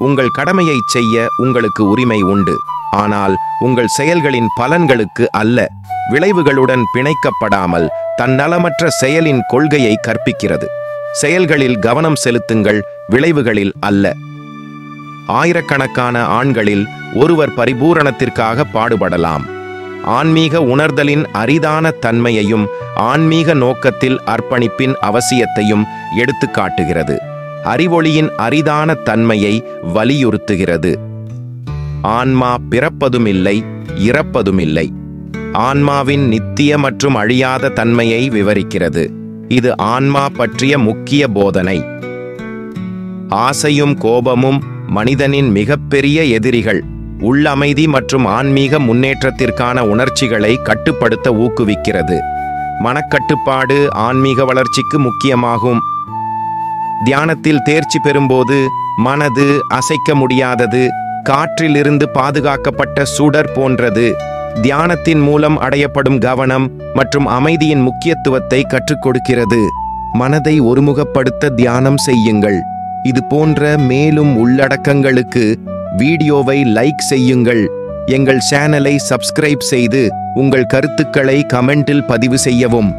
உங்கள் கடமையைச் செய்ய உங்களுக்கு உரிமை உண்டு, ஆனால் உங்கள் செயல்களின் பலன்களுக்கு அல்ல. விளைவுகளுடன் பிணைக்கப்படாமல் தன்னலமற்ற செயலின் கொள்கையை கற்பிக்கிறது. செயல்களில் கவனம் செலுத்துங்கள், விளைவுகளில் அல்ல. ஆயிரக்கணக்கான ஆண்களில் ஒருவர் பரிபூரணத்திற்காக பாடுபடலாம். ஆன்மீக உணர்தலின் அரிதான தன்மையையும் ஆன்மீக நோக்கத்தில் அர்ப்பணிப்பின் அவசியத்தையும் எடுத்துக்காட்டுகிறது. அறிவொளியின் அரிதான தன்மையை வலியுறுத்துகிறது. ஆன்மா பிறப்பதுமில்லை, இறப்பதுமில்லை. ஆன்மாவின் நித்திய மற்றும் அழியாத தன்மையை விவரிக்கிறது. இது ஆன்மா பற்றிய முக்கிய போதனை. ஆசையும் கோபமும் மனிதனின் மிகப்பெரிய எதிரிகள். உள்ளமைதி மற்றும் ஆன்மீக முன்னேற்றத்திற்கான உணர்ச்சிகளை கட்டுப்படுத்த ஊக்குவிக்கிறது. மனக்கட்டுப்பாடு ஆன்மீக வளர்ச்சிக்கு முக்கியமாகும். தியானத்தில் தேர்ச்சி பெறும்போது மனது அசைக்க முடியாதது, காற்றிலிருந்து பாதுகாக்கப்பட்ட சுடர் போன்றது. தியானத்தின் மூலம் அடையப்படும் கவனம் மற்றும் அமைதியின் முக்கியத்துவத்தை கற்றுக் கொடுக்கிறது. மனதை ஒருமுகப்படுத்த தியானம் செய்யுங்கள். இது போன்ற மேலும் உள்ளடக்கங்களுக்கு வீடியோவை லைக் செய்யுங்கள். எங்கள் சேனலை சப்ஸ்கிரைப் செய்து உங்கள் கருத்துக்களை கமெண்டில் பதிவு செய்யவும்.